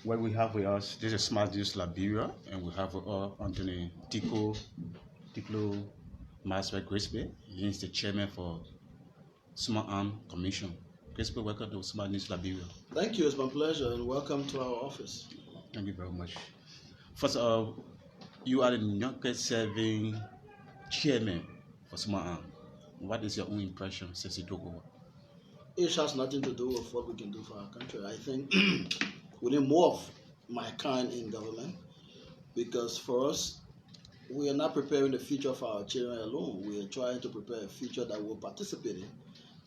What we have with us, this is Smart News Liberia, and we have with us Anthony Teklo Maxwell Grigsby. He is the chairman for Smart Arm Commission. Grigsby, welcome to Smart News Liberia. Thank you, it's my pleasure, and welcome to our office. Thank you very much. First of all, you are the youngest serving chairman for Smart Arm. What is your own impression since you took over? It has nothing to do with what we can do for our country. I think we need more of my kind in government, because for us, we are not preparing the future for our children alone. We are trying to prepare a future that we'll participate in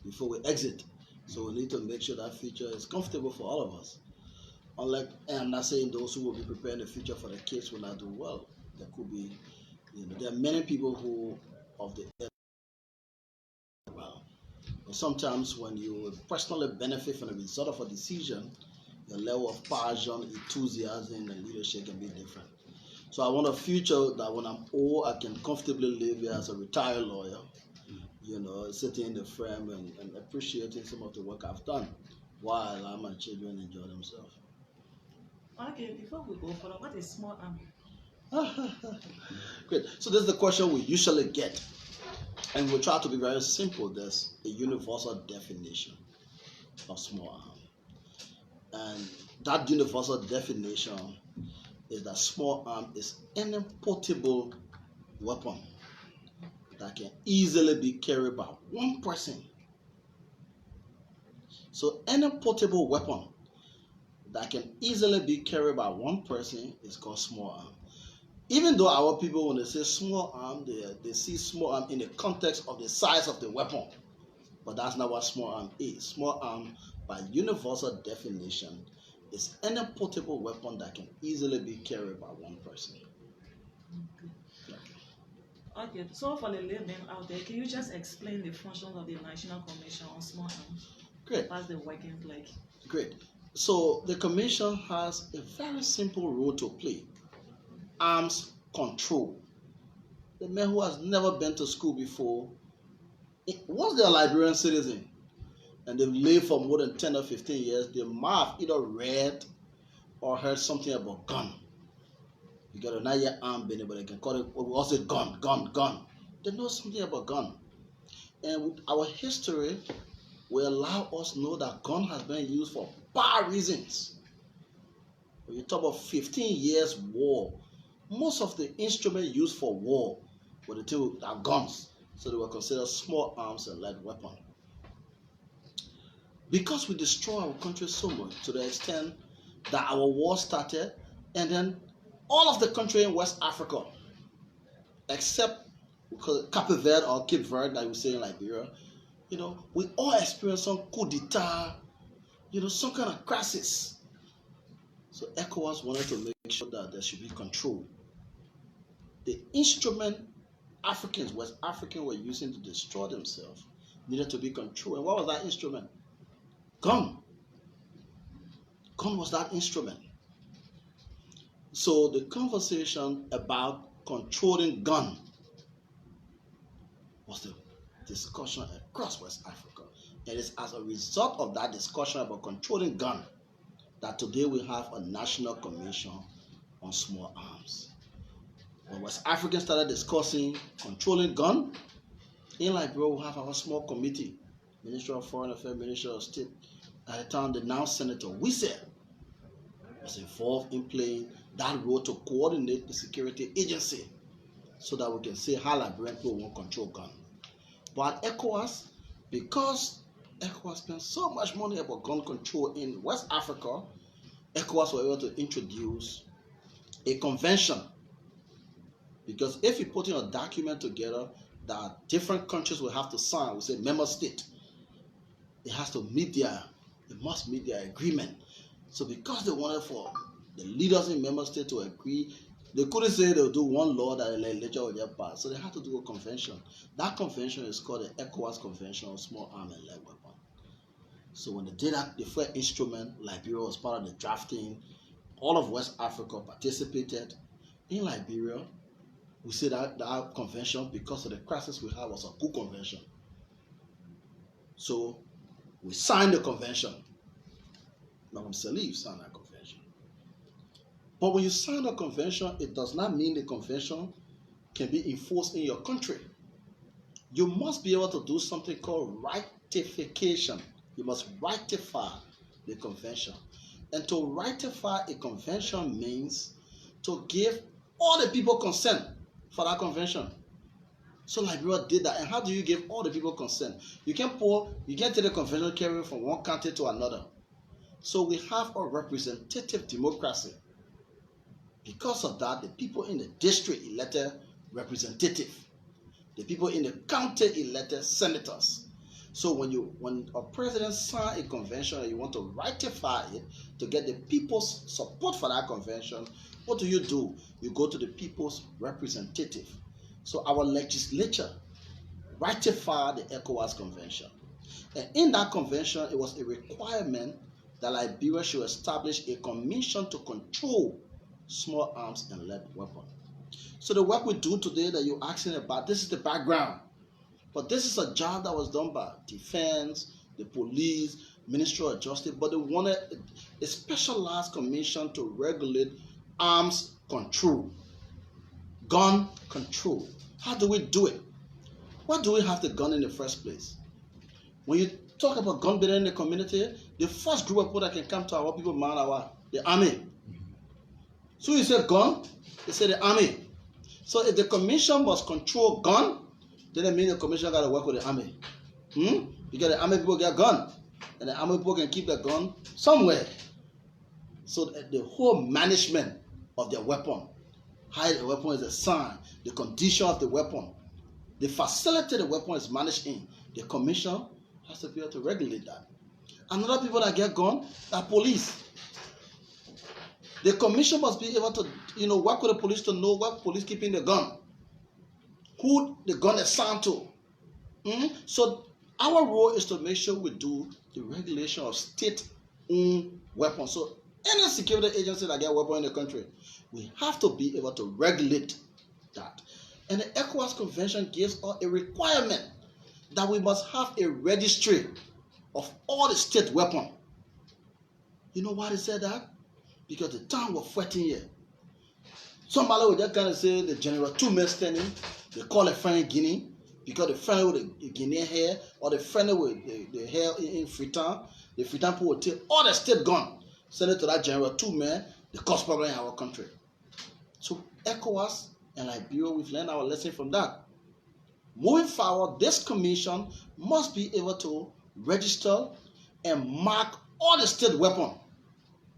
before we exit. So we need to make sure that future is comfortable for all of us. Unlike, and I'm not saying those who will be preparing the future for the kids will not do well. There could be, there are many people who of the well. But sometimes when you personally benefit from the result of a decision, your level of passion, enthusiasm, and leadership can be different. So I want a future that when I'm old, I can comfortably live here as a retired lawyer, sitting in the frame and appreciating some of the work I've done while my children enjoy themselves. Okay, before we go further, what is small arm? Great. So this is the question we usually get. And we'll try to be very simple. There's a universal definition of small arm. And that universal definition is that small arm is any portable weapon that can easily be carried by one person. So any portable weapon that can easily be carried by one person is called small arm. Even though our people, when they say small arm, they see small arm in the context of the size of the weapon. But that's not what small arm is. Small arm, by universal definition, is any portable weapon that can easily be carried by one person. Okay, so for the layman out there, can you just explain the functions of the National Commission on Small Arms? Great. What's the working like? Great. So the commission has a very simple role to play. Arms control. The man who has never been to school before, once they're a Liberian citizen and they've lived for more than 10 or 15 years, they might have either read or heard something about gun. You got a 9-year arm, but they can call it, what's it, gun. They know something about gun. And with our history will allow us to know that gun has been used for bad reasons. When you talk about 15 years war, most of the instruments used for war were the two are guns, so they were considered small arms and light weapons. Because we destroy our country so much to the extent that our war started, and then all of the country in West Africa, except Cape Verde or Cape Verde, like we say in Liberia, we all experienced some coup d'etat, some kind of crisis. So ECOWAS wanted to make sure that there should be control. The instrument West Africans were using to destroy themselves needed to be controlled. And what was that instrument? Gun. Gun was that instrument. So the conversation about controlling gun was the discussion across West Africa. And it's as a result of that discussion about controlling gun that today we have a National Commission on Small Arms. When West Africans started discussing controlling gun, in Liberia we have our small committee, Minister of Foreign Affairs, Minister of State. At the time, the now Senator Wisse was involved in playing that role to coordinate the security agency so that we can see how Liberian people won't control gun. But ECOWAS, because ECOWAS spent so much money about gun control in West Africa, ECOWAS were able to introduce a convention. Because if you put in a document together that different countries will have to sign, we say member state, it must meet their agreement. So because they wanted for the leaders in member state to agree, they couldn't say they'll do one law that the legislature will get passed. So they had to do a convention. That convention is called the ECOWAS Convention on Small Arms and Light Weapons. So when they did that, the first instrument, Liberia was part of the drafting. All of West Africa participated. In Liberia, we say that convention, because of the crisis we had, was a coup convention. So we signed the convention. Madam Salif signed that convention. But when you sign a convention, it does not mean the convention can be enforced in your country. You must be able to do something called ratification. You must ratify the convention. And to ratify a convention means to give all the people consent for that convention. So Liberia did that. And how do you give all the people consent? You can't take the convention carrying from one country to another. So we have a representative democracy. Because of that, the people in the district elected representative. The people in the county elected senators. So when a president signs a convention and you want to ratify it to get the people's support for that convention, what do? You go to the people's representative. So our legislature ratified the ECOWAS convention. And in that convention, it was a requirement that Liberia should establish a commission to control small arms and lead weapons. So the work we do today that you're asking about, this is the background. But this is a job that was done by defense, the police, Ministry of Justice, but they wanted a specialized commission to regulate arms control, gun control. How do we do it? Why do we have the gun in the first place? When you talk about gun bearing in the community, the first group of people that can come to our people mind are the army. So you say gun, they say the army. So if the commission must control gun, then it means the commission got to work with the army. Because the army people get gun, and the army people can keep the gun somewhere. So the whole management of their weapon, how the weapon is assigned, the condition of the weapon, the facility the weapon is managed in, the commission has to be able to regulate that. Another people that get gun are police. The commission must be able to, work with the police to know what police keeping the gun, who the gun is assigned to. So our role is to make sure we do the regulation of state-owned weapons. So any security agency that get weapons in the country, we have to be able to regulate that. And the ECOWAS Convention gives us a requirement that we must have a registry of all the state weapons. You know why they said that? Because the time was 14 years. Somebody would just kind of say the general 2 men standing, they call a friend Guinea, because the friend with the Guinean hair, or the friend with the hair in Freetown, the Freetown people would take all the state gun, send it to that general 2 men, the cause problem in our country. So ECOWAS and Liberia, we've learned our lesson from that. Moving forward, this commission must be able to register and mark all the state weapons.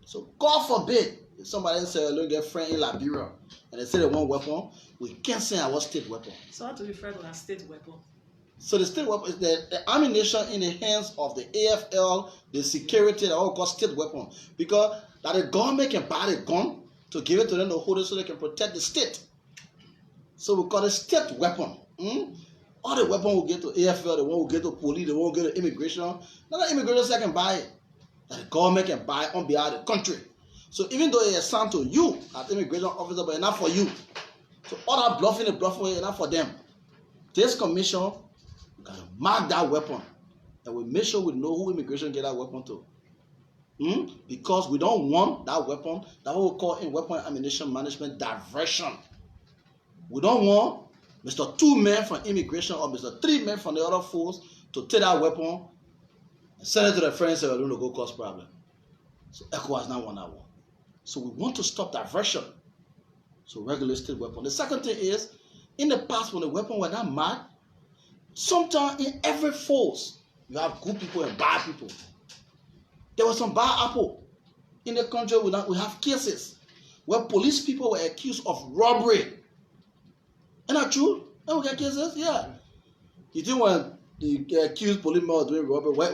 So God forbid, if somebody say, "Look, get friend in Liberia," and they say they want weapon, we can't say our state weapon. So how to refer to that state weapon? So the state weapon is the ammunition in the hands of the AFL, the security, that all called state weapon. Because that the government can buy the gun to give it to them to hold it so they can protect the state. So we call it state weapon. All the weapons will get to AFL, the one will get to police, the one will get to immigration. None of immigration can buy it. That the government can buy on behalf of the country. So even though it is assigned to you as immigration officer, but it's not for you. So all that bluffing is not for them. This commission, we got to mark that weapon. And we make sure we know who immigration get that weapon to. Because we don't want that weapon, that what we call in weapon ammunition management diversion. We don't want Mr. 2 men from immigration or Mr. 3 men from the other force to take that weapon and send it to the friends and say, "We're going to go cause problem." So ECOWAS not want that one. So we want to stop diversion. So regulate state weapon. The second thing is, in the past when the weapon were not marked, sometimes in every force, you have good people and bad people. There was some bad apple. In the country, we have cases where police people were accused of robbery. Isn't that true? Don't we get cases? Yeah. You think when the accused policeman was doing robbery, what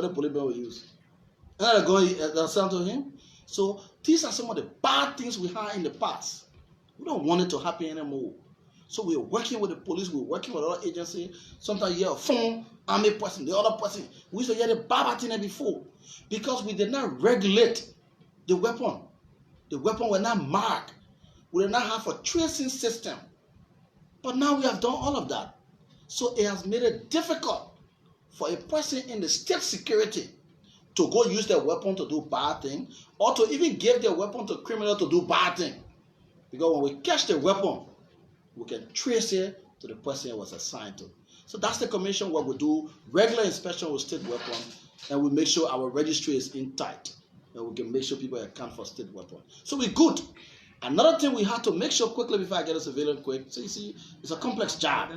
the policeman will use? And they're going to send to him. So these are some of the bad things we had in the past. We don't want it to happen anymore. So we're working with the police, we're working with other agencies. Sometimes you hear a phone, army person, the other person. We used to hear the bad thing before. Because we did not regulate the weapon. The weapon were not marked. We did not have a tracing system. But now we have done all of that. So it has made it difficult for a person in the state security to go use their weapon to do bad thing, or to even give their weapon to criminal to do bad thing. Because when we catch the weapon, we can trace it to the person it was assigned to. So that's the commission where we do regular inspection with state weapon, and we make sure our registry is intact, and we can make sure people account for state weapon. So we're good. Another thing we have to make sure quickly before I get a civilian quick. So you see, it's a complex job.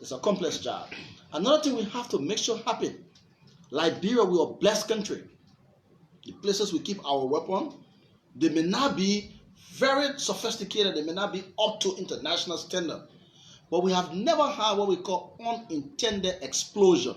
It's a complex job. Another thing we have to make sure happen. Liberia, we are a blessed country. The places we keep our weapon, they may not be very sophisticated, they may not be up to international standard, but we have never had what we call unintended explosion.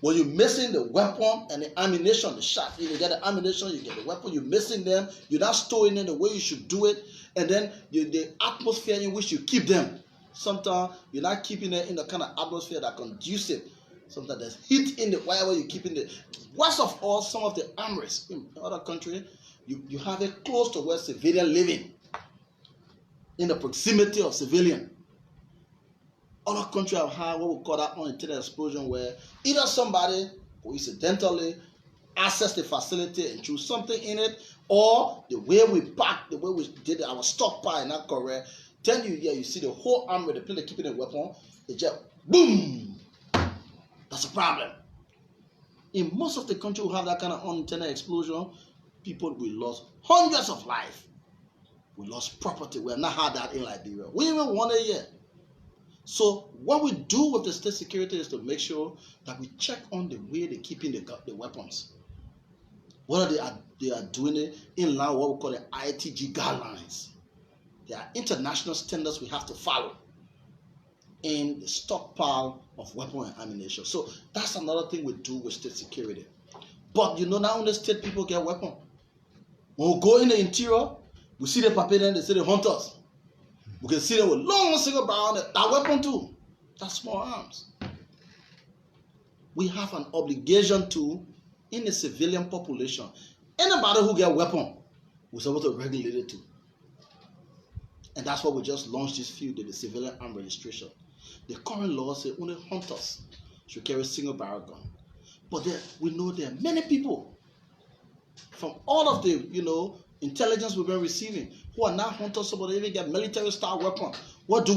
When you're missing the weapon and the ammunition, the shot, you get the ammunition, you get the weapon, you're missing them, you're not storing it the way you should do it, and then the atmosphere in which you keep them. Sometimes you're not keeping it in the kind of atmosphere that conducive. Sometimes there's heat in the wherever you're keeping the. Worst of all, some of the armories in other countries, you have it close to where civilian living, in the proximity of civilian. Other countries have had what we call that unintended explosion, where either somebody coincidentally accessed the facility and threw something in it, or the way we packed, the way we did our stockpile in that correct. Then you see the whole armory, the people keeping a weapon, it just boom. That's a problem. In most of the country who have that kind of unintended explosion, people will lose hundreds of lives. We lost property. We have not had that in Liberia. We even want it yet. So what we do with the state security is to make sure that we check on the way they're keeping the weapons. Whether they are doing it in line with what we call the ITG guidelines. There are international standards we have to follow in the stockpile of weapon and ammunition. So that's another thing we do with state security. But not only state people get weapons. When we go in the interior, we see the papier, they see the hunters. We can see them with long single barrel, that weapon too. That's small arms. We have an obligation to, in the civilian population, anybody who get a weapon, we're supposed to regulate it too. And that's why we just launched this field in the civilian arm registration. The current law says only hunters should carry single barrel gun. But we know there are many people from all of the intelligence we've been receiving who are not hunters, so they even get military style weapon. What do?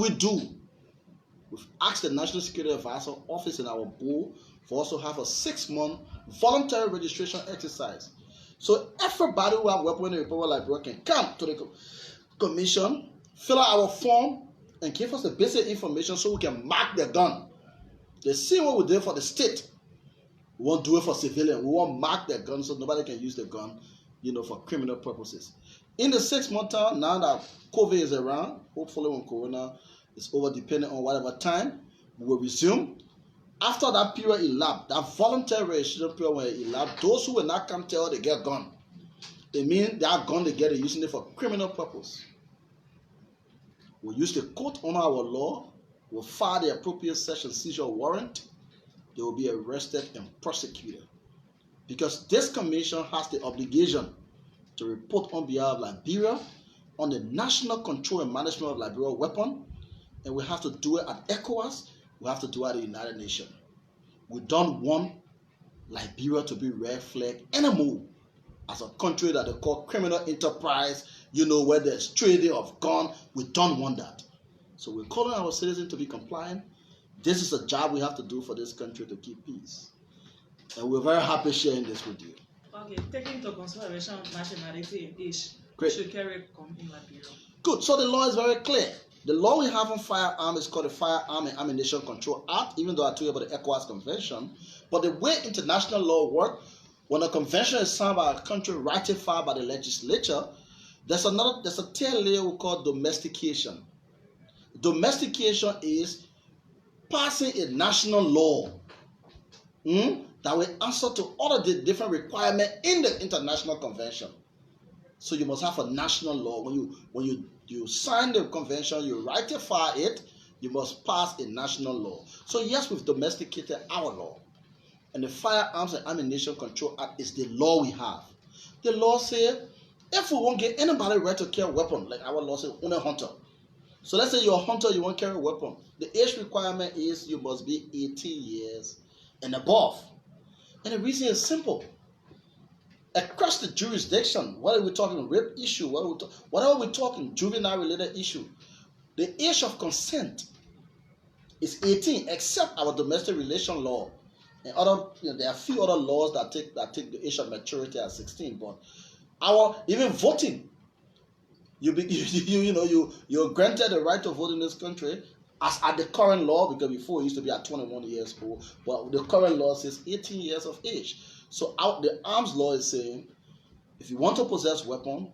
We've asked the National Security Advisor Office in our board for us to have a 6-month voluntary registration exercise. So everybody who have weapon in the Republic of Liberia can come to the commission, fill out our form, and give us the basic information so we can mark the gun. The same way we did for the state. We won't do it for civilian. We won't mark the gun so nobody can use the gun, for criminal purposes. In the 6-month time, now that COVID is around, hopefully when Corona is over, depending on whatever time, we will resume. After that period elapsed, that voluntary registration period when it elapsed, those who will not come tell they get gun. It means that gun they get, using it for criminal purpose. We'll use the court under our law, we'll file the appropriate search and seizure warrant, they will be arrested and prosecuted. Because this commission has the obligation to report on behalf of Liberia on the national control and management of Liberia weapon, and we have to do it at ECOWAS, we have to do it at the United Nations. We don't want Liberia to be red flag anymore as a country that they call criminal enterprise, where there's trading of gun. We don't want that. So we're calling our citizens to be compliant. This is a job we have to do for this country to keep peace. And we're very happy sharing this with you. Okay, taking into consideration nationality and age, Great. Should carry gun in Liberia. Good. So the law is very clear. The law we have on firearm is called the Firearm and Ammunition Control Act, even though I told you about the ECOWAS Convention. But the way international law works, when a convention is signed by a country ratified by the legislature, there's a tail layer we call domestication. Domestication is passing a national law that will answer to all of the different requirements in the international convention. So you must have a national law. When you sign the convention, you ratify it, you must pass a national law. So yes, we've domesticated our law. And the Firearms and Ammunition Control Act is the law we have. The law says, if we won't get anybody right to carry a weapon, like our law says, only a hunter. So let's say you're a hunter, you won't carry a weapon. The age requirement is you must be 18 years and above. And the reason is simple. Across the jurisdiction, whether we're talking rape issue, whatever we're talking juvenile related issue, the age of consent is 18, except our domestic relation law and other. There are a few other laws that take the age of maturity at 16. But even voting, you're granted the right to vote in this country as at the current law, because before it used to be at 21 years old, but the current law says 18 years of age. So the arms law is saying, if you want to possess weapon,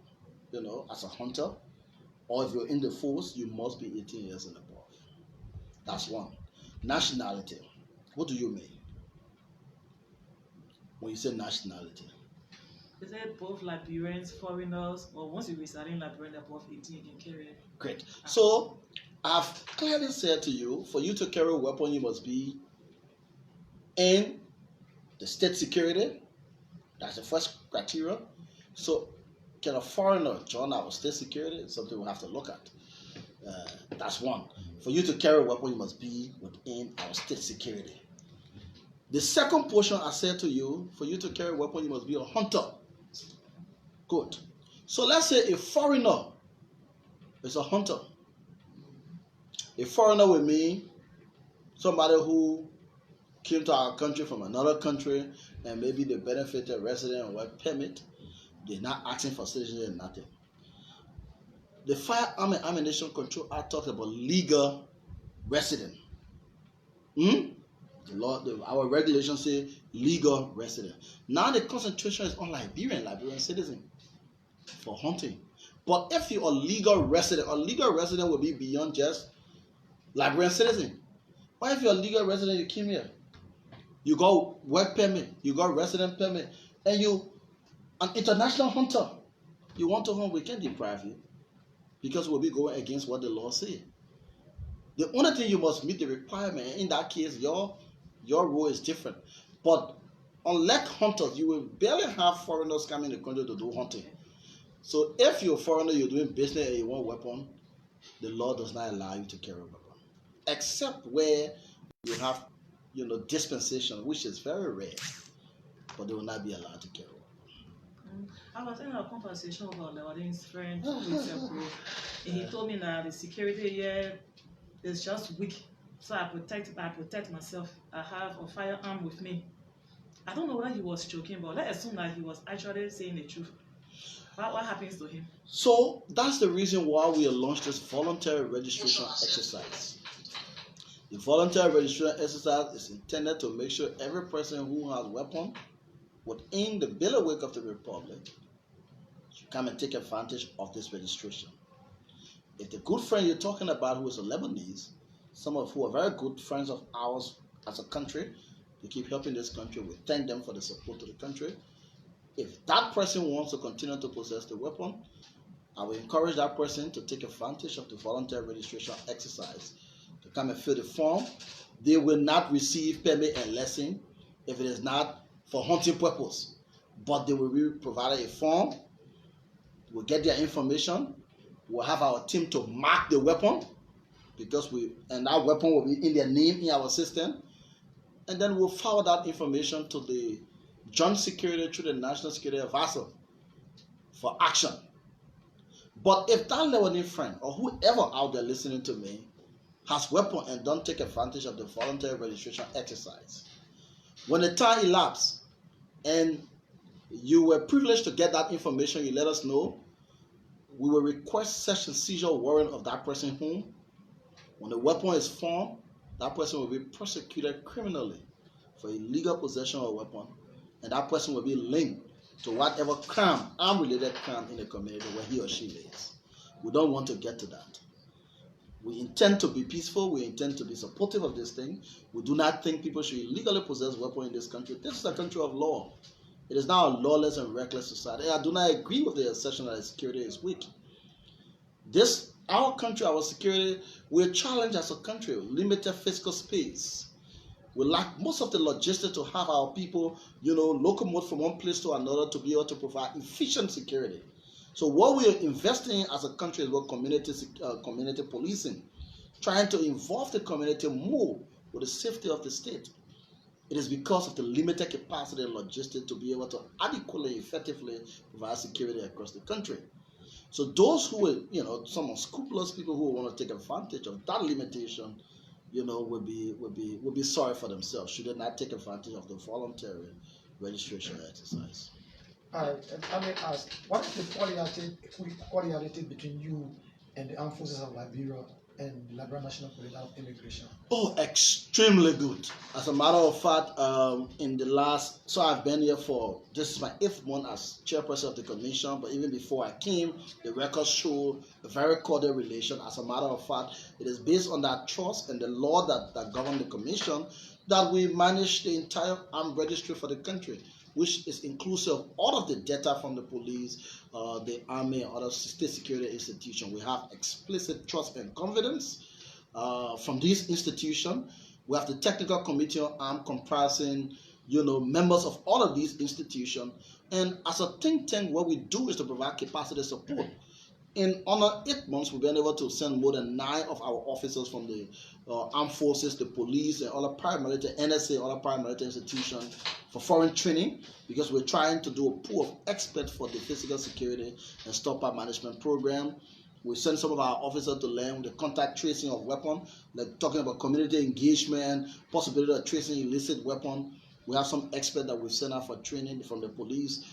as a hunter, or if you're in the force, you must be 18 years and above. That's one. Nationality. What do you mean when you say nationality? Is it both Liberians, foreigners, or once you reside in Liberia above 18, you can carry it? Great. So I've clearly said to you, for you to carry a weapon, you must be in the state security. That's the first criteria. So can a foreigner join our state security? It's something we'll have to look at. That's one. For you to carry a weapon, you must be within our state security. The second portion I said to you, for you to carry a weapon, you must be a hunter. Good. So let's say a foreigner is a hunter. A foreigner with me, somebody who came to our country from another country, and maybe they benefited resident or work permit. They're not asking for citizenship and nothing. The Firearm and Ammunition Control Act talks about legal resident. The law, our regulations say legal resident. Now the concentration is on Liberian citizen for hunting. But if you're a legal resident will be beyond just Liberian citizen. What if you're a legal resident, you came here, you got work permit, you got resident permit, and you an international hunter, you want to hunt, we can't deprive you, because we'll be going against what the law says. The only thing, you must meet the requirement, and in that case, your role is different. But unlike hunters, you will barely have foreigners coming in the country to do hunting. So if you're a foreigner, you're doing business and you want a weapon, the law does not allow you to carry a weapon. Except where you have, dispensation, which is very rare, but they will not be allowed to carry a weapon. I was in a conversation with Lewadin's friend 2 weeks ago, and he told me that the security here is just weak. So I protect myself. I have a firearm with me. I don't know whether he was joking, but let's assume that he was actually saying the truth. What happens to him? So that's the reason why we launched this voluntary registration exercise. The voluntary registration exercise is intended to make sure every person who has a weapon within the bailiwick of the Republic should come and take advantage of this registration. If the good friend you're talking about, who is a Lebanese, some of who are very good friends of ours as a country, they keep helping this country, we thank them for the support to the country. If that person wants to continue to possess the weapon, I will encourage that person to take advantage of the voluntary registration exercise, to come and fill the form. They will not receive permit and lesson if it is not for hunting purpose, but they will be provided a form. We'll get their information. We'll have our team to mark the weapon, and that weapon will be in their name in our system, and then we'll forward that information to the Joint Security through the National Security Advisor for action. But if that Lebanese friend or whoever out there listening to me has weapon and don't take advantage of the voluntary registration exercise, when the time elapses and you were privileged to get that information, you let us know. We will request search and seizure warrant of that person's home. When the weapon is found, that person will be prosecuted criminally for illegal possession of a weapon, and that person will be linked to whatever crime, arm-related crime in the community where he or she lives. We don't want to get to that. We intend to be peaceful. We intend to be supportive of this thing. We do not think people should illegally possess weapons in this country. This is a country of law. It is now a lawless and reckless society. I do not agree with the assertion that security is weak. Our country, our security, we're challenged as a country, limited fiscal space. We lack most of the logistics to have our people, locomote from one place to another to be able to provide efficient security. So what we are investing in as a country is what community policing, trying to involve the community more with the safety of the state. It is because of the limited capacity and logistics to be able to adequately, effectively provide security across the country. So those who are, some unscrupulous people who want to take advantage of that limitation, will be sorry for themselves should they not take advantage of the voluntary registration exercise. All right, and I may ask, what is the cordiality between you and the armed forces of Liberia and the Liberia National Police of Immigration? Oh, extremely good. As a matter of fact, I've been here this is my 8th month as chairperson of the commission, but even before I came, the records show a very cordial relation. As a matter of fact, it is based on that trust and the law that govern the commission that we manage the entire armed registry for the country, which is inclusive of all of the data from the police, the army, and other state security institutions. We have explicit trust and confidence from these institutions. We have the technical committee on arms comprising, members of all of these institutions. And as a think tank, what we do is to provide capacity support. In under 8 months, we've been able to send more than 9 of our officers from the armed forces, the police, and other paramilitary, NSA, other paramilitary institutions for foreign training, because we're trying to do a pool of experts for the physical security and stockpile management program. We send some of our officers to learn the contact tracing of weapons, like talking about community engagement, possibility of tracing illicit weapon. We have some experts that we've sent out for training from the police.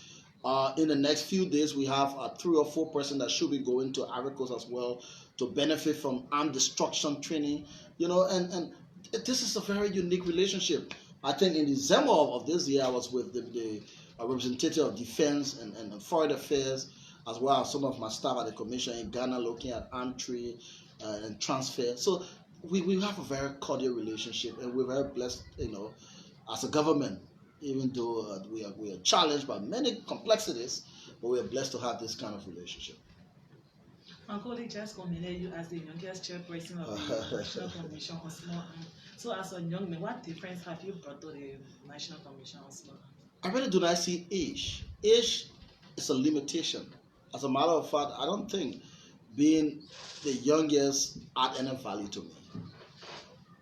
In the next few days, we have 3 or 4 persons that should be going to Ivory Coast as well to benefit from armed destruction training. And this is a very unique relationship. I think in December of this year, I was with the representative of defense and foreign affairs, as well as some of my staff at the commission in Ghana looking at armed trade and transfer. So we have a very cordial relationship, and we're very blessed, as a government. Even though we are challenged by many complexities, but we are blessed to have this kind of relationship. My colleague just nominated you as the youngest chairperson of the National Commission on Small Arms. So as a young man, what difference have you brought to the National Commission on Small Arms? I really do not see age. Age is a limitation. As a matter of fact, I don't think being the youngest add any value to me.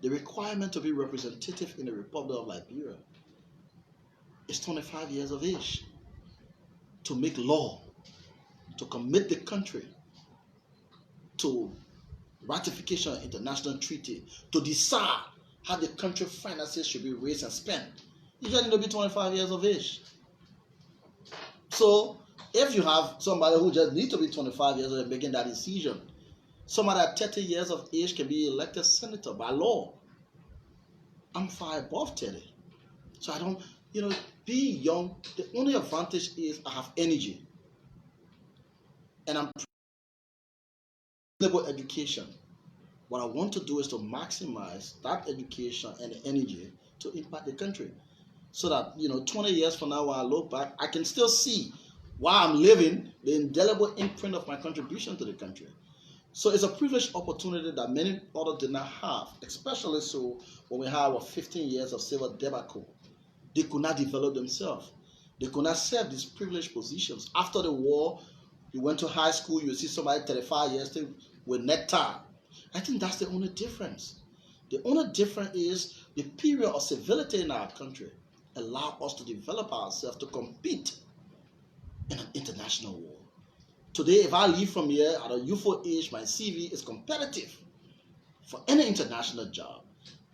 The requirement to be representative in the Republic of Liberia is 25 years of age to make law, to commit the country to ratification of international treaty, to decide how the country finances should be raised and spent. You just need to be 25 years of age. So if you have somebody who just needs to be 25 years old making that decision, somebody at 30 years of age can be elected senator by law. I'm far above 30. So I don't, being young, the only advantage is I have energy. And I'm about education. What I want to do is to maximize that education and the energy to impact the country. So that, 20 years from now when I look back, I can still see while I'm living the indelible imprint of my contribution to the country. So it's a privileged opportunity that many others did not have, especially so when we have 15 years of civil debacle. They could not develop themselves. They could not serve these privileged positions. After the war, you went to high school, you see somebody 35 years with necktie. I think that's the only difference. The only difference is the period of civility in our country allow us to develop ourselves to compete in an international war. Today, if I leave from here at a youthful age, my CV is competitive for any international job.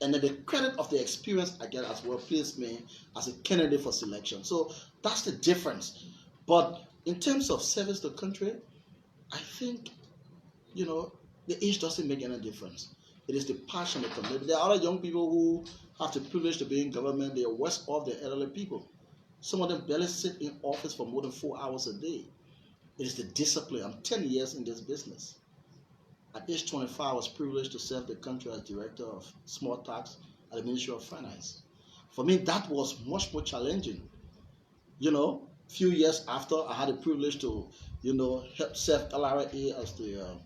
And then the credit of the experience I get as well placed me as a candidate for selection. So that's the difference. But in terms of service to the country, I think, the age doesn't make any difference. It is the passion, the commitment. There are other young people who have the privilege to be in government. They are worse off than elderly people. Some of them barely sit in office for more than 4 hours a day. It is the discipline. I'm 10 years in this business. At age 25, I was privileged to serve the country as director of small tax at the Ministry of Finance. For me, that was much more challenging. Few years after, I had the privilege to, help serve LRA as the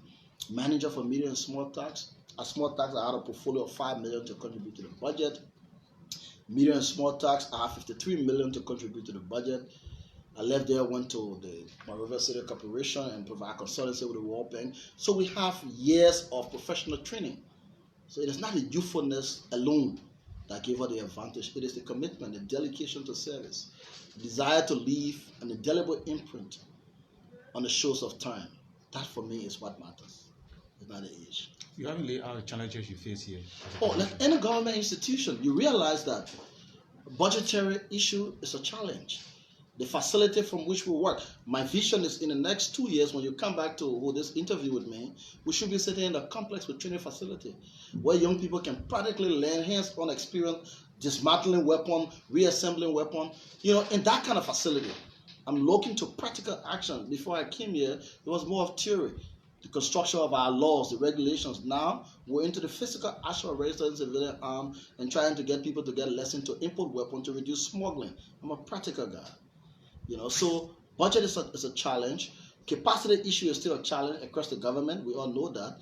manager for medium and small tax. At small tax, I had a portfolio of 5 million to contribute to the budget. Medium and small tax, I have 53 million to contribute to the budget. I left there, went to the Monrovia City Corporation and provide consultancy with the World Bank. So we have years of professional training. So it is not the youthfulness alone that gave her the advantage. It is the commitment, the dedication to service, desire to leave an indelible imprint on the shores of time. That for me is what matters. It's not the age. You haven't laid out the challenges you face here. Like any government institution, you realize that budgetary issue is a challenge. The facility from which we work, my vision is in the next 2 years, when you come back to this interview with me, we should be sitting in a complex with training facility where young people can practically learn hands-on experience, dismantling weapon, reassembling weapon, in that kind of facility. I'm looking to practical action. Before I came here, it was more of theory. The construction of our laws, the regulations. Now we're into the physical action of registering civilian arms and trying to get people to get lessons to import weapons to reduce smuggling. I'm a practical guy. So budget is a challenge. Capacity issue is still a challenge across the government. We all know that.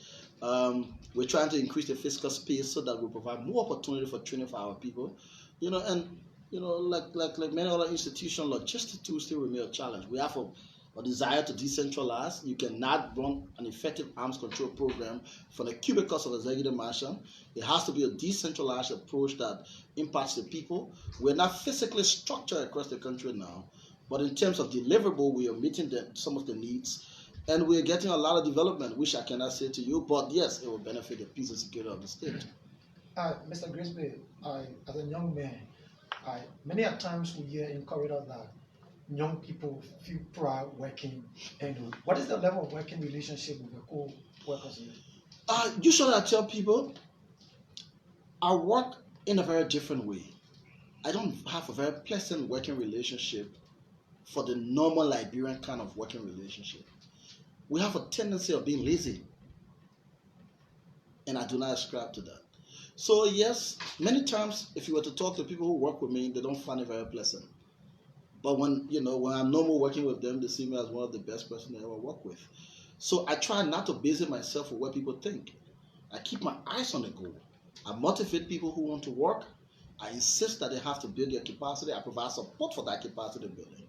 We're trying to increase the fiscal space so that we provide more opportunity for training for our people. Like many other institutions, logistics too still remain a challenge. We have a desire to decentralize. You cannot run an effective arms control program from the cubicles of the executive mansion. It has to be a decentralized approach that impacts the people. We're not physically structured across the country now, but in terms of deliverable, we are meeting some of the needs, and we're getting a lot of development, which I cannot say to you, but yes, it will benefit the peace and security of the state. Mr. Grigsby, as a young man, many a times we hear in corridor that young people feel proud working. And what is the level of working relationship with your co-workers here? Usually I tell people I work in a very different way. I don't have a very pleasant working relationship for the normal Liberian kind of working relationship. We have a tendency of being lazy, and I do not ascribe to that. So yes, many times if you were to talk to people who work with me, they don't find it very pleasant. But when I'm normal working with them, they see me as one of the best person they ever work with. So I try not to base it myself on what people think. I keep my eyes on the goal. I motivate people who want to work. I insist that they have to build their capacity. I provide support for that capacity building.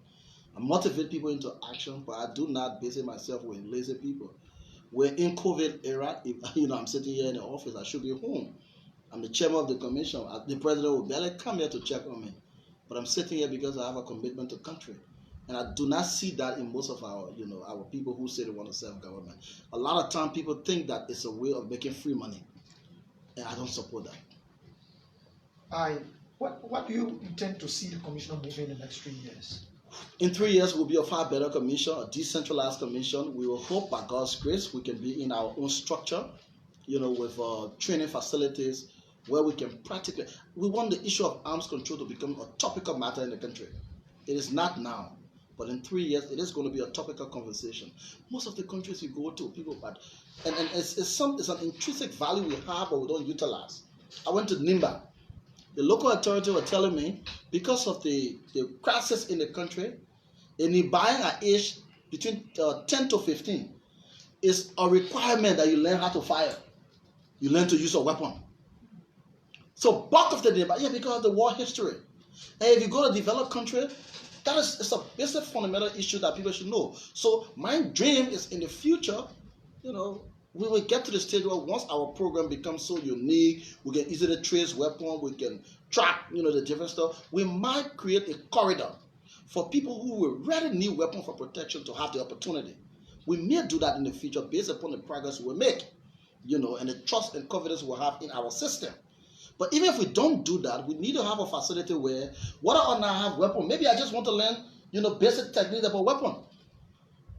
I motivate people into action, but I do not base it myself with lazy people. We're in COVID era. If I'm sitting here in the office, I should be home. I'm the chairman of the commission. The president will barely come here to check on me. But I'm sitting here because I have a commitment to country. And I do not see that in most of our people who say they want to serve government. A lot of time people think that it's a way of making free money. And I don't support that. What do you intend to see the commission moving in the next 3 years? In 3 years, we'll be a far better commission, a decentralized commission. We will hope, by God's grace, we can be in our own structure, with training facilities where we can practically. We want the issue of arms control to become a topical matter in the country. It is not now, but in 3 years, it is going to be a topical conversation. Most of the countries we go to, people, and it's an intrinsic value we have, but we don't utilize. I went to Nimba. The local authority were telling me, because of the crisis in the country, in buying at age between 10 to 15, is a requirement that you learn how to fire. You learn to use a weapon. So bulk of the day, because of the war history. And if you go to a developed country, it's a basic fundamental issue that people should know. So my dream is in the future, we will get to the stage where once our program becomes so unique, we can easily trace weapons, we can track, the different stuff. We might create a corridor for people who will really need weapons for protection to have the opportunity. We may do that in the future based upon the progress we make, and the trust and confidence we'll have in our system. But even if we don't do that, we need to have a facility where, whether or not I have weapons, maybe I just want to learn, basic techniques about weapon.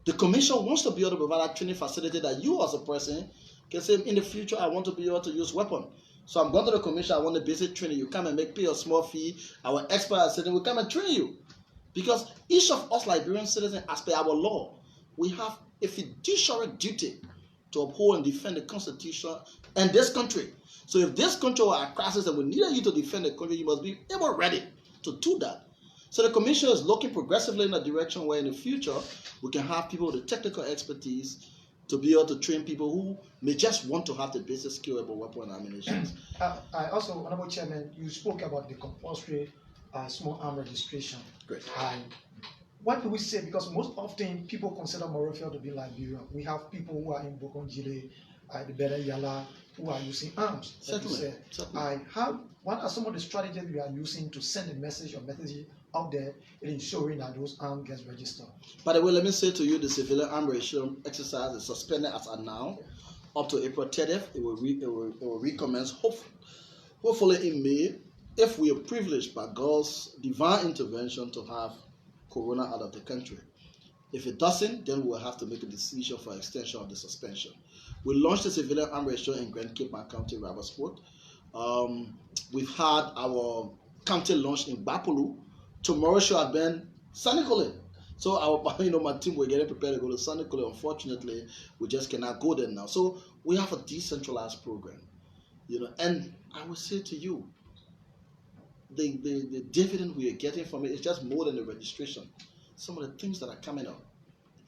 The commission wants to be able to provide a training facility that you as a person can say, in the future, I want to be able to use weapon. So I'm going to the commission, I want the basic training. You come and pay a small fee. Our experts sitting will come and train you. Because each of us Liberian citizens, as per our law, we have a fiduciary duty to uphold and defend the Constitution and this country. So if this country were at crisis and we needed you to defend the country, you must be able ready to do that. So the commission is looking progressively in a direction where in the future we can have people with the technical expertise to be able to train people who may just want to have the basic skill about weapon and ammunition. Also, Honorable Chairman, you spoke about the compulsory small arm registration. Great. What do we say? Because most often people consider Monrovia to be Liberia. We have people who are in Bokongile, the Better Yala, who are using arms. Like you Certainly. said. What are some of the strategies you are using to send a message or message out there in ensuring that those arms get registered? By the way, let me say to you, the civilian arm registration exercise is suspended as of now up to April 30th. It will recommence hopefully in May, if we are privileged by God's divine intervention to have Corona out of the country. If it doesn't, then we'll have to make a decision for extension of the suspension. We launched the civilian arm registration in Grand Cape and County, Rabasport. We've had our county launch in Bapulu. Tomorrow should have been Sanikole. So my team were getting prepared to go to Sanikole. Unfortunately, we just cannot go there now. So we have a decentralized program, and I will say to you, the dividend we are getting from it is just more than the registration. Some of the things that are coming up,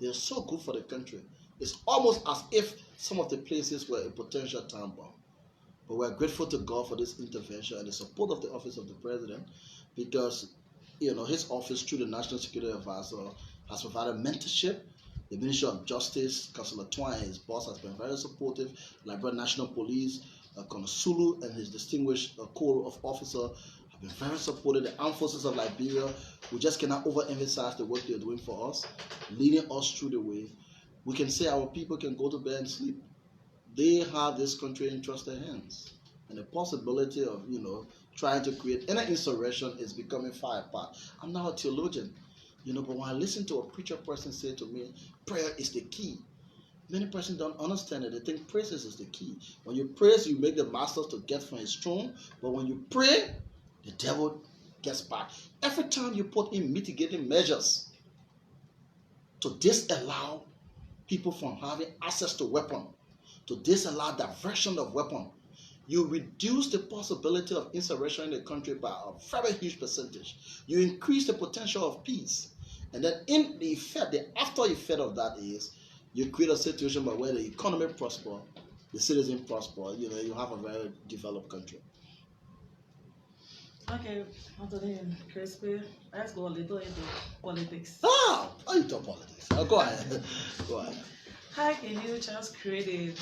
they're so good for the country. It's almost as if some of the places were a potential time bomb. But we're grateful to God for this intervention and the support of the Office of the President, because his office, through the National Security Advisor, has provided mentorship. The Ministry of Justice, Councillor Twine, his boss, has been very supportive. Liberia National Police, Colonel Sulu and his distinguished corps of officers have been very supportive. The Armed Forces of Liberia, we just cannot overemphasize the work they're doing for us, leading us through the way. We can say our people can go to bed and sleep. They have this country in trusted hands. And the possibility of, trying to create any insurrection is becoming far apart. I'm not a theologian, but when I listen to a preacher person say to me, prayer is the key. Many persons don't understand it. They think praises is the key. When you praise, you make the master to get from his throne. But when you pray, the devil gets back. Every time you put in mitigating measures to disallow people from having access to weapons, to disallow diversion of weapons, you reduce the possibility of insurrection in the country by a very huge percentage. You increase the potential of peace. And then in the effect, the after effect of that is you create a situation where the economy prosper, the citizens prosper, you have a very developed country. Okay, Anthony Grigsby, let's go a little into politics. Into politics. Go ahead. Go ahead. How can you just create a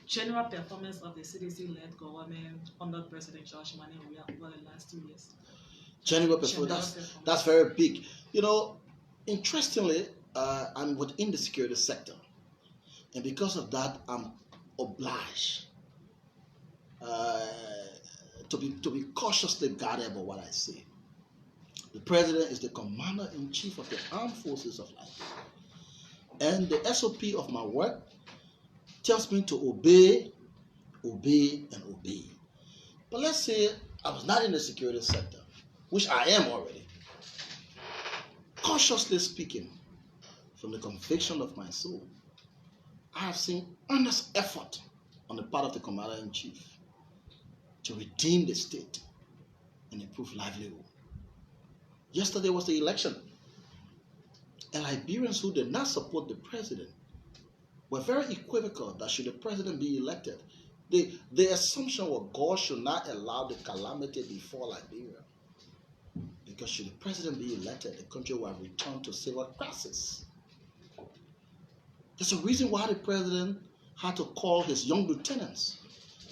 general performance of the CDC-led government under President George Monrovia over the last 2 years? General performance, that's very big. Interestingly, I'm within the security sector. And because of that, I'm obliged to be cautiously guarded about what I say. The President is the Commander-in-Chief of the Armed Forces of Liberia. And the SOP of my work tells me to obey, and obey. But let's say I was not in the security sector, which I am already. Cautiously speaking, from the conviction of my soul, I have seen earnest effort on the part of the Commander-in-Chief to redeem the state and improve livelihood. Yesterday was the election, and Liberians who did not support the president were very equivocal that should the president be elected, the assumption was God should not allow the calamity before Liberia, because should the president be elected, the country will return to civil crisis. There's a reason why the president had to call his young lieutenants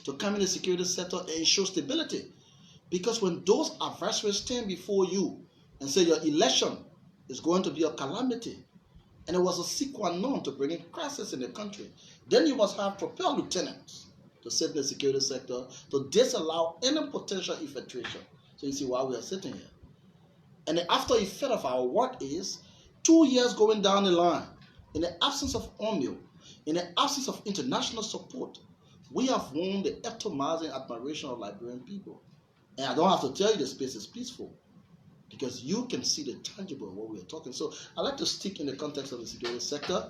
to come in the security sector and ensure stability. Because when those adversaries stand before you and say your election is going to be a calamity, and it was a sine qua non to bring in crisis in the country, then you must have propelled lieutenants to sit in the security sector to disallow any potential infiltration. So you see why we are sitting here. And the after effect of our work is 2 years going down the line, in the absence of UNMIL, in the absence of international support, we have won the eptomizing admiration of Liberian people. And I don't have to tell you the space is peaceful, because you can see the tangible of what we are talking. So I like to stick in the context of the security sector,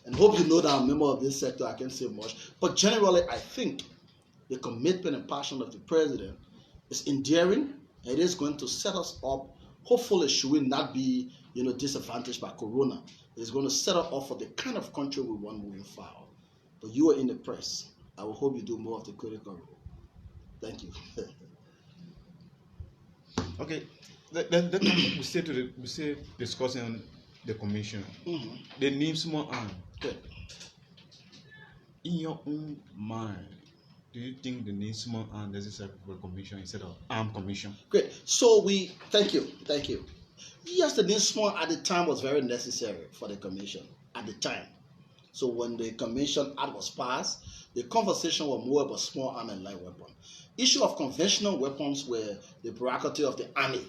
and hope you know that I'm a member of this sector. I can't say much. But generally, I think the commitment and passion of the president is endearing. It is going to set us up. Hopefully, should we not be disadvantaged by Corona, it's going to set us up for the kind of country we want moving forward. But you are in the press. I will hope you do more of the critical role. Thank you. Okay. We stay discussing the commission. Mm-hmm. The name Small Arm. Good. In your own mind, do you think the name small arm necessary for a commission instead of armed commission? Great. So thank you. Yes, the name small at the time was very necessary for the commission at the time. So when the Commission Act was passed, the conversation was more about small arm and light weapon. Issue of conventional weapons were the prerogative of the army.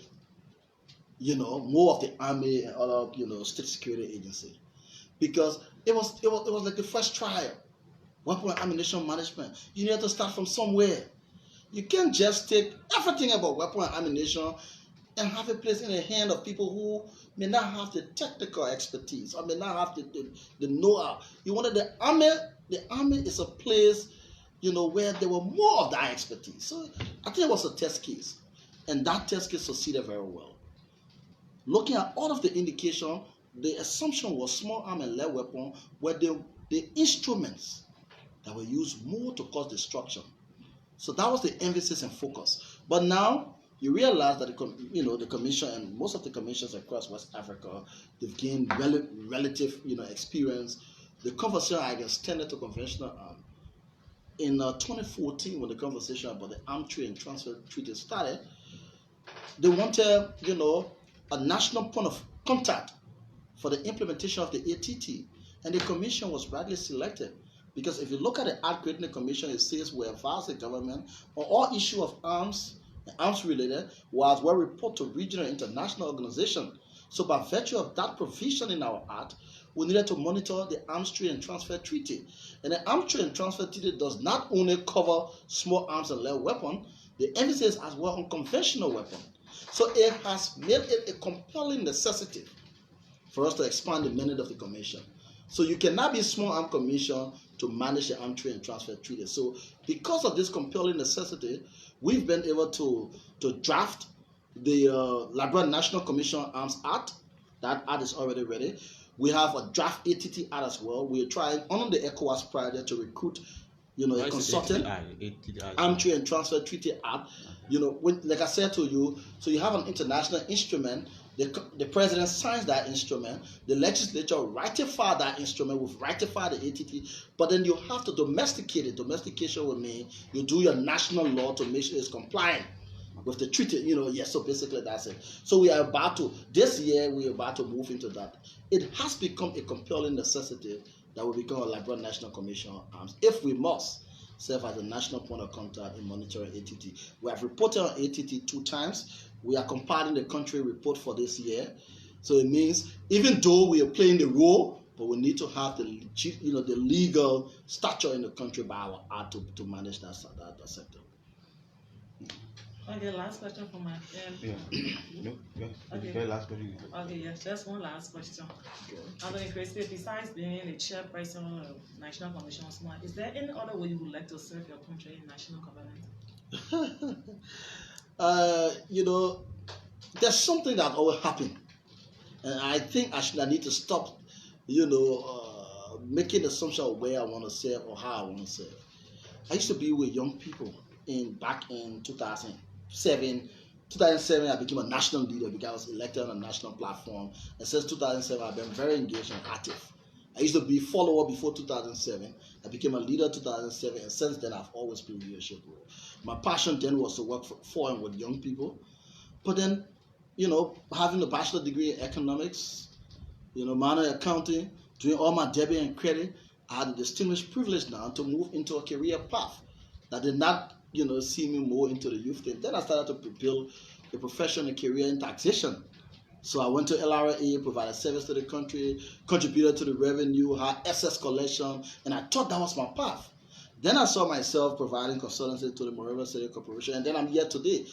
More of the army and other state security agency, because it was like the first trial. Weapon and ammunition management. You need to start from somewhere. You can't just take everything about weapon and ammunition and have it placed in the hand of people who may not have the technical expertise or may not have the know-how. You wanted the army is a place, where there were more of that expertise. So I think it was a test case. And that test case succeeded very well. Looking at all of the indication, the assumption was small arm and light weapon were the instruments that were used more to cause destruction. So that was the emphasis and focus. But now you realize that the commission and most of the commissions across West Africa, they've gained relative experience. The conversation I extended to conventional arm. In 2014, when the conversation about the Arms Trade and Transfer Treaty started, they wanted a national point of contact for the implementation of the ATT, and the commission was rightly selected. Because if you look at the Act creating the commission, it says we advise the government on all issue of arms and arms related, whilst we report to regional and international organizations. So by virtue of that provision in our Act, we needed to monitor the Arms Trade and Transfer Treaty. And the Arms Trade and Transfer Treaty does not only cover small arms and light weapons, the emphasis as well on conventional weapons. So it has made it a compelling necessity for us to expand the mandate of the commission. So you cannot be a small arm commission to manage the Arms Trade and Transfer Treaty. So because of this compelling necessity, we've been able to draft the Liberia National Commission Arms Act. That act is already ready. We have a draft ATT Act as well. We're trying under the ECOWAS project to recruit, a consultant. Arms Trade and Transfer Treaty Act. Like I said to you, so you have an international instrument. The president signs that instrument. The legislature ratify that instrument. We've ratified the ATT, but then you have to domesticate it. Domestication would mean you do your national law to make sure it's compliant with the treaty. Yes. So basically that's it. So this year we are about to move into that. It has become a compelling necessity that will become a Liberia National Commission on Arms if we must serve as a national point of contact in monitoring ATT. We have reported on ATT 2 times. We are compiling the country report for this year. So it means even though we are playing the role, but we need to have the legal stature in the country by our Act to manage that sector. Okay, last question from my friend. Okay. Very last question. Okay, yes, just one last question. Atty. Grigsby, besides being the chairperson of National Commission on Smart, is there any other way you would like to serve your country in national government? There's something that always happens, and I think I need to stop, making assumption of where I want to serve or how I want to serve. I used to be with young people back in 2007. 2007, I became a national leader because I was elected on a national platform, and since 2007, I've been very engaged and active. I used to be a follower before 2007. I became a leader in 2007, and since then, I've always been in leadership role. My passion then was to work for and with young people. But then, having a bachelor degree in economics, minor in accounting, doing all my debit and credit, I had a distinguished privilege now to move into a career path that did not, see me more into the youth thing. Then I started to build a profession and career in taxation. So I went to LRA, provided service to the country, contributed to the revenue, had excess collection, and I thought that was my path. Then I saw myself providing consultancy to the Monrovia City Corporation, and then I'm here today.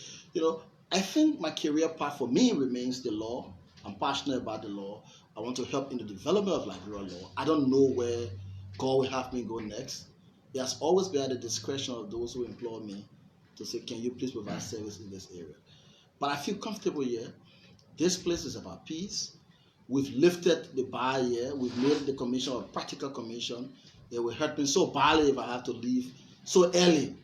I think my career path for me remains the law. I'm passionate about the law. I want to help in the development of Liberian law. I don't know where God will have me go next. It has always been at the discretion of those who employ me to say, can you please provide service in this area? But I feel comfortable here. This place is about peace. We've lifted the bar here. We've made the commission a practical commission. It will hurt me so badly if I have to leave so early,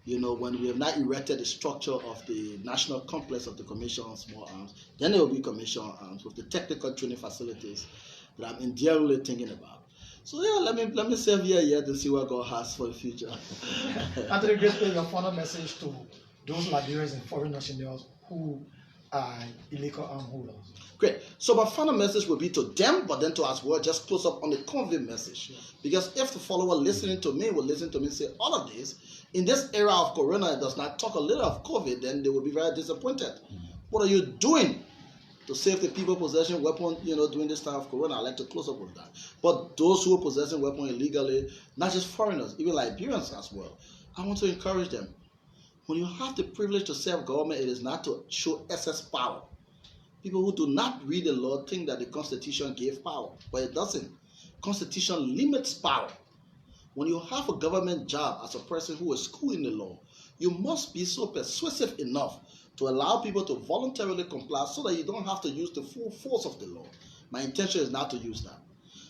when we have not erected the structure of the national complex of the Commission on Small Arms. Then there will be Commission on Arms with the technical training facilities that I'm endearingly thinking about. So yeah, let me serve here yet to see what God has for the future. Atty. Grigsby, your final message to those Liberians and foreign nationals who are illegal arm holders. Great. So my final message will be to them, but then to as well just close up on the COVID message. Yeah. Because if the follower listening to me will listen to me say all of this, in this era of Corona, it does not talk a little of COVID, then they will be very disappointed. What are you doing to save the people possessing weapons, during this time of Corona? I'd like to close up with that. But those who are possessing weapons illegally, not just foreigners, even Liberians as well, I want to encourage them. When you have the privilege to serve government, it is not to show excess power. People who do not read the law think that the Constitution gave power, but it doesn't. Constitution limits power. When you have a government job as a person who is schooled in the law, you must be so persuasive enough to allow people to voluntarily comply so that you don't have to use the full force of the law. My intention is not to use that.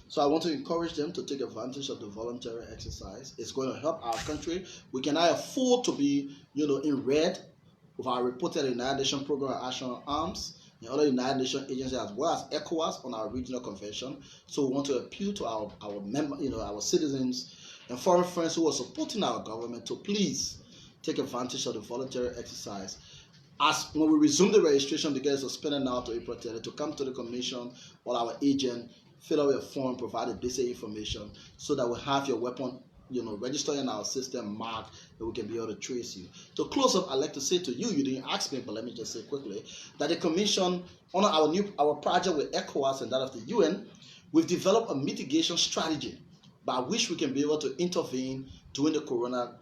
So I want to encourage them to take advantage of the voluntary exercise. It's going to help our country. We cannot afford to be, in red with our reported United Nations Program of Action on Arms and other United Nations agencies as well as ECOWAS on our regional convention. So we want to appeal to our our citizens and foreign friends who are supporting our government to please take advantage of the voluntary exercise. As when we resume the registration, because it's suspended now to April 30, to come to the commission or our agent, fill out a form, provide the basic information so that we have your weapon, registered in our system, marked, and we can be able to trace you. To close up, I'd like to say to you, you didn't ask me, but let me just say quickly, that the commission, on our project with ECOWAS and that of the UN, we've developed a mitigation strategy by which we can be able to intervene during the Corona,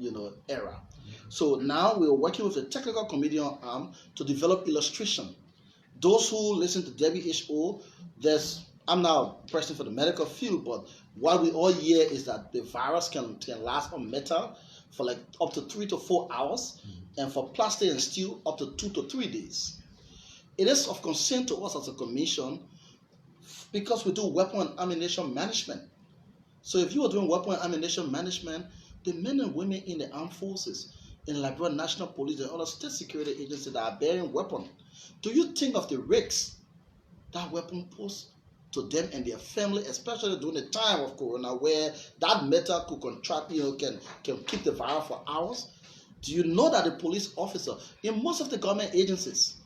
era. So now we're working with the Technical Committee on Arms to develop illustration. Those who listen to WHO, I'm now a person for the medical field, but what we all hear is that the virus can last on metal for like up to 3 to 4 hours, and for plastic and steel up to 2 to 3 days. It is of concern to us as a commission because we do weapon and ammunition management. So if you are doing weapon and ammunition management, the men and women in the armed forces, in Liberia National Police and other state security agencies that are bearing weapons, do you think of the risks that weapon poses to them and their family, especially during the time of Corona, where that metal could contract, can keep the virus for hours? Do you know that the police officer, in most of the government agencies,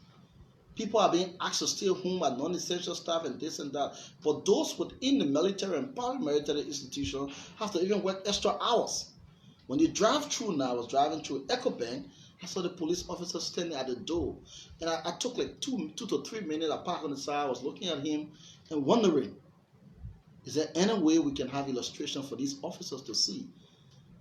people are being asked to stay home at non-essential staff and this and that, but those within the military and paramilitary institution have to even work extra hours. When you drive through now, I was driving through EcoBank, I saw the police officer standing at the door, and I took like 2 to 3 minutes. I parked on the side, I was looking at him and wondering, is there any way we can have illustration for these officers to see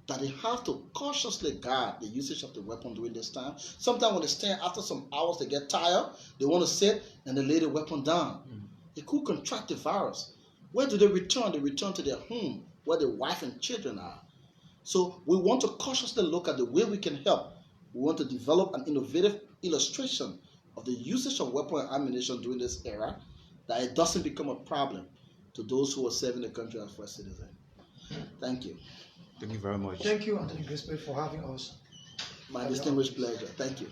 that they have to cautiously guard the usage of the weapon during this time? Sometimes when they stand after some hours, they get tired, they want to sit and they lay the weapon down. They could contract the virus. Where do they return? They return to their home where their wife and children are. So we want to cautiously look at the way we can help. We want to develop an innovative illustration of the usage of weapon and ammunition during this era, that it doesn't become a problem to those who are serving the country as first citizens. Thank you. Thank you very much. Thank you, Atty. Grigsby, for having us. My distinguished pleasure. Thank you.